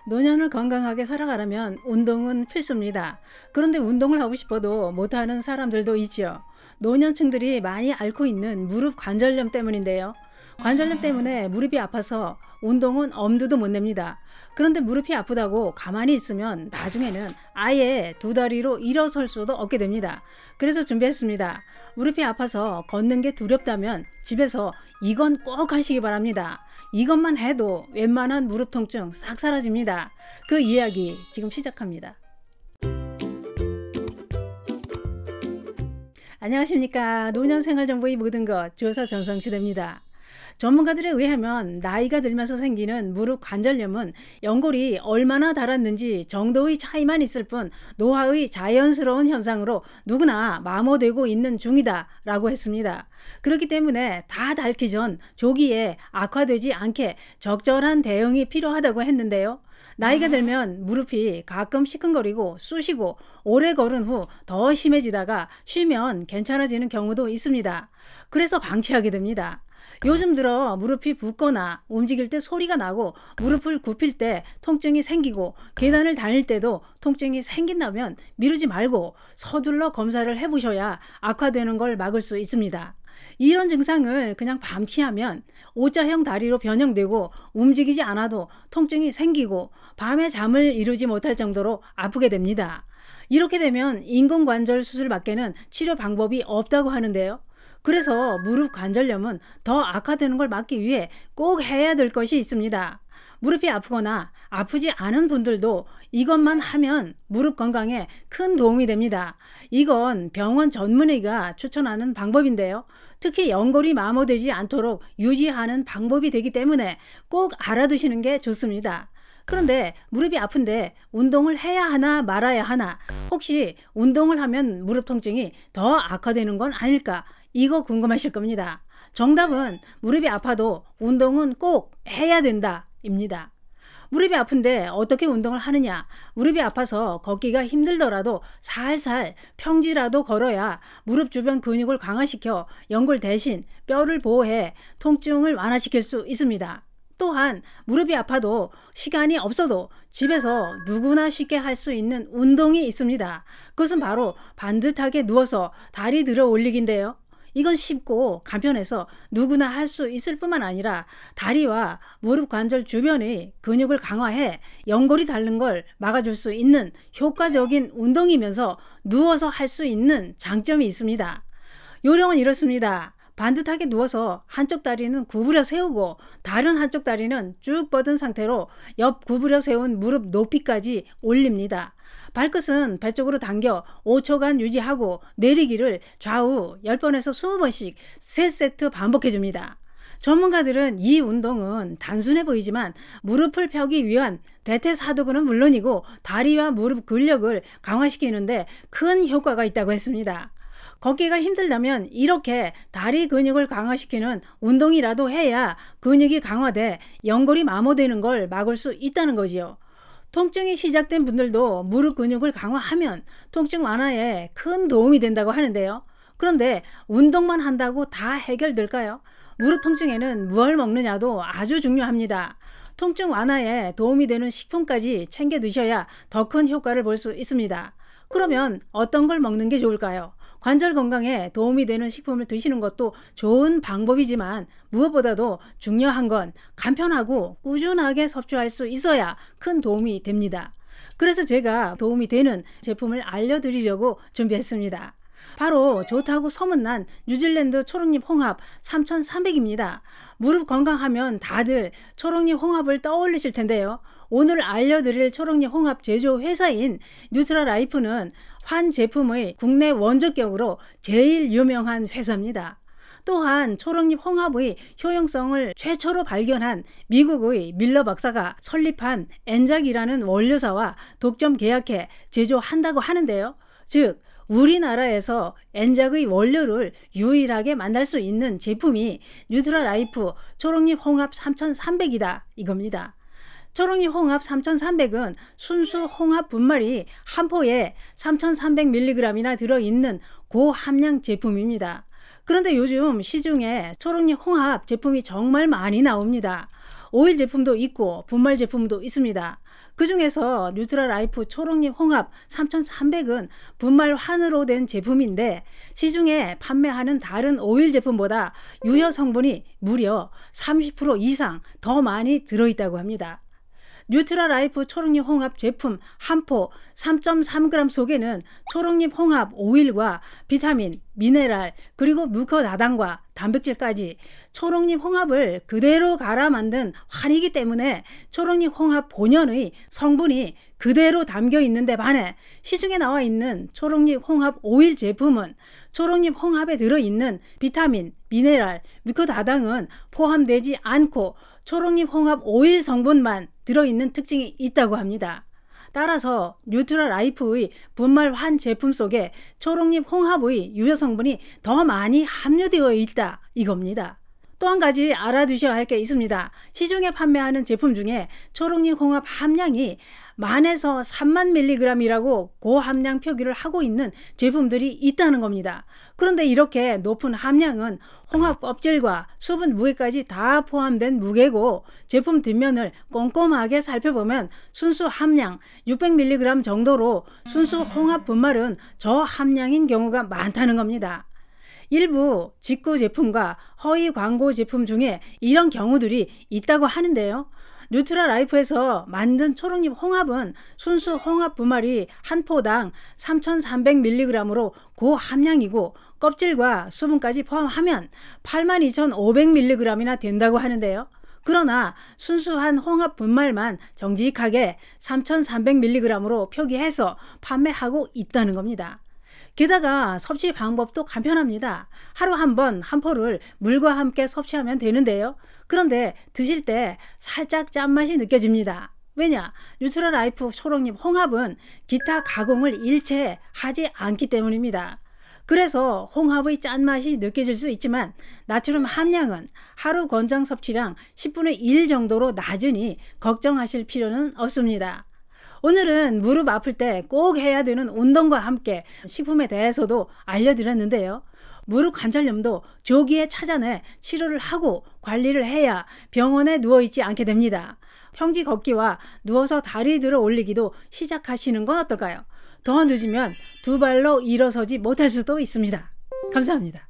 노년을 건강하게 살아가려면 운동은 필수입니다. 그런데 운동을 하고 싶어도 못하는 사람들도 있죠. 노년층들이 많이 앓고 있는 무릎 관절염 때문인데요. 관절염 때문에 무릎이 아파서 운동은 엄두도 못 냅니다. 그런데 무릎이 아프다고 가만히 있으면 나중에는 아예 두 다리로 일어설 수도 없게 됩니다. 그래서 준비했습니다. 무릎이 아파서 걷는 게 두렵다면 집에서 이건 꼭 하시기 바랍니다. 이것만 해도 웬만한 무릎 통증 싹 사라집니다. 그 이야기 지금 시작합니다. 안녕하십니까. 노년생활정보의 모든 것 조사 전성시대입니다. 전문가들에 의하면 나이가 들면서 생기는 무릎 관절염은 연골이 얼마나 닳았는지 정도의 차이만 있을 뿐 노화의 자연스러운 현상으로 누구나 마모되고 있는 중이다 라고 했습니다. 그렇기 때문에 다 닳기 전 조기에 악화되지 않게 적절한 대응이 필요하다고 했는데요. 나이가 들면 무릎이 가끔 시큰거리고 쑤시고 오래 걸은 후 더 심해지다가 쉬면 괜찮아지는 경우도 있습니다. 그래서 방치하게 됩니다. 요즘 들어 무릎이 붓거나 움직일 때 소리가 나고 무릎을 굽힐 때 통증이 생기고 계단을 다닐 때도 통증이 생긴다면 미루지 말고 서둘러 검사를 해보셔야 악화되는 걸 막을 수 있습니다. 이런 증상을 그냥 방치하면 O자형 다리로 변형되고 움직이지 않아도 통증이 생기고 밤에 잠을 이루지 못할 정도로 아프게 됩니다. 이렇게 되면 인공관절 수술밖에는 치료 방법이 없다고 하는데요. 그래서 무릎 관절염은 더 악화되는 걸 막기 위해 꼭 해야 될 것이 있습니다. 무릎이 아프거나 아프지 않은 분들도 이것만 하면 무릎 건강에 큰 도움이 됩니다. 이건 병원 전문의가 추천하는 방법인데요. 특히 연골이 마모되지 않도록 유지하는 방법이 되기 때문에 꼭 알아두시는 게 좋습니다. 그런데 무릎이 아픈데 운동을 해야 하나 말아야 하나, 혹시 운동을 하면 무릎 통증이 더 악화되는 건 아닐까, 이거 궁금하실 겁니다. 정답은 무릎이 아파도 운동은 꼭 해야 된다 입니다. 무릎이 아픈데 어떻게 운동을 하느냐? 무릎이 아파서 걷기가 힘들더라도 살살 평지라도 걸어야 무릎 주변 근육을 강화시켜 연골 대신 뼈를 보호해 통증을 완화시킬 수 있습니다. 또한 무릎이 아파도 시간이 없어도 집에서 누구나 쉽게 할 수 있는 운동이 있습니다. 그것은 바로 반듯하게 누워서 다리 들어 올리기인데요. 이건 쉽고 간편해서 누구나 할 수 있을 뿐만 아니라 다리와 무릎 관절 주변의 근육을 강화해 연골이 닳는 걸 막아줄 수 있는 효과적인 운동이면서 누워서 할 수 있는 장점이 있습니다. 요령은 이렇습니다. 반듯하게 누워서 한쪽 다리는 구부려 세우고 다른 한쪽 다리는 쭉 뻗은 상태로 옆 구부려 세운 무릎 높이까지 올립니다. 발끝은 배 쪽으로 당겨 5초간 유지하고 내리기를 좌우 10번에서 20번씩 3세트 반복해줍니다. 전문가들은 이 운동은 단순해 보이지만 무릎을 펴기 위한 대퇴사두근은 물론이고 다리와 무릎 근력을 강화시키는데 큰 효과가 있다고 했습니다. 걷기가 힘들다면 이렇게 다리 근육을 강화시키는 운동이라도 해야 근육이 강화돼 연골이 마모되는 걸 막을 수 있다는 거지요. 통증이 시작된 분들도 무릎 근육을 강화하면 통증 완화에 큰 도움이 된다고 하는데요. 그런데 운동만 한다고 다 해결될까요? 무릎 통증에는 무엇을 먹느냐도 아주 중요합니다. 통증 완화에 도움이 되는 식품까지 챙겨 드셔야 더 큰 효과를 볼 수 있습니다. 그러면 어떤 걸 먹는 게 좋을까요? 관절 건강에 도움이 되는 식품을 드시는 것도 좋은 방법이지만 무엇보다도 중요한 건 간편하고 꾸준하게 섭취할 수 있어야 큰 도움이 됩니다. 그래서 제가 도움이 되는 제품을 알려드리려고 준비했습니다. 바로 좋다고 소문난 뉴질랜드 초록잎 홍합 3300입니다. 무릎 건강하면 다들 초록잎 홍합을 떠올리실 텐데요. 오늘 알려드릴 초록잎 홍합 제조 회사인 뉴트라라이프는 환 제품의 국내 원조격으로 제일 유명한 회사입니다. 또한 초록잎 홍합의 효용성을 최초로 발견한 미국의 밀러 박사가 설립한 엔작이라는 원료사와 독점 계약해 제조한다고 하는데요. 즉 우리나라에서 엔작의 원료를 유일하게 만날 수 있는 제품이 뉴트라라이프 초록잎 홍합 3300이다 이겁니다. 초록잎 홍합 3300은 순수 홍합 분말이 한 포에 3300mg이나 들어있는 고함량 제품입니다. 그런데 요즘 시중에 초록잎 홍합 제품이 정말 많이 나옵니다. 오일 제품도 있고 분말 제품도 있습니다. 그 중에서 뉴트라라이프 초록잎 홍합 3300은 분말 환으로 된 제품인데 시중에 판매하는 다른 오일 제품보다 유효 성분이 무려 30% 이상 더 많이 들어있다고 합니다. 뉴트라라이프 초록잎 홍합 제품 한 포 3.3g 속에는 초록잎 홍합 오일과 비타민, 미네랄, 그리고 뮤코다당과 단백질까지 초록잎 홍합을 그대로 갈아 만든 환이기 때문에 초록잎 홍합 본연의 성분이 그대로 담겨 있는데 반해 시중에 나와 있는 초록잎 홍합 오일 제품은 초록잎 홍합에 들어있는 비타민, 미네랄, 뮤코다당은 포함되지 않고 초록잎 홍합 오일 성분만 들어있는 특징이 있다고 합니다. 따라서 뉴트라라이프의 분말 환 제품 속에 초록잎 홍합의 유효 성분이 더 많이 함유되어 있다 이겁니다. 또 한 가지 알아두셔야 할 게 있습니다. 시중에 판매하는 제품 중에 초록잎 홍합 함량이 10,000에서 30,000mg이라고 고함량 표기를 하고 있는 제품들이 있다는 겁니다. 그런데 이렇게 높은 함량은 홍합 껍질과 수분 무게까지 다 포함된 무게고 제품 뒷면을 꼼꼼하게 살펴보면 순수 함량 600mg 정도로 순수 홍합 분말은 저함량인 경우가 많다는 겁니다. 일부 직구 제품과 허위 광고 제품 중에 이런 경우들이 있다고 하는데요. 뉴트라라이프에서 만든 초록잎 홍합은 순수 홍합 분말이 한 포당 3,300mg으로 고함량이고 껍질과 수분까지 포함하면 82,500mg이나 된다고 하는데요. 그러나 순수한 홍합 분말만 정직하게 3,300mg으로 표기해서 판매하고 있다는 겁니다. 게다가 섭취 방법도 간편합니다. 하루 한 번 한 포를 물과 함께 섭취하면 되는데요. 그런데 드실 때 살짝 짠맛이 느껴집니다. 왜냐? 뉴트라라이프 초록잎 홍합은 기타 가공을 일체 하지 않기 때문입니다. 그래서 홍합의 짠맛이 느껴질 수 있지만 나트륨 함량은 하루 권장 섭취량 10분의 1 정도로 낮으니 걱정하실 필요는 없습니다. 오늘은 무릎 아플 때 꼭 해야 되는 운동과 함께 식품에 대해서도 알려드렸는데요. 무릎 관절염도 조기에 찾아내 치료를 하고 관리를 해야 병원에 누워있지 않게 됩니다. 평지 걷기와 누워서 다리 들어 올리기도 시작하시는 건 어떨까요? 더 늦으면 두 발로 일어서지 못할 수도 있습니다. 감사합니다.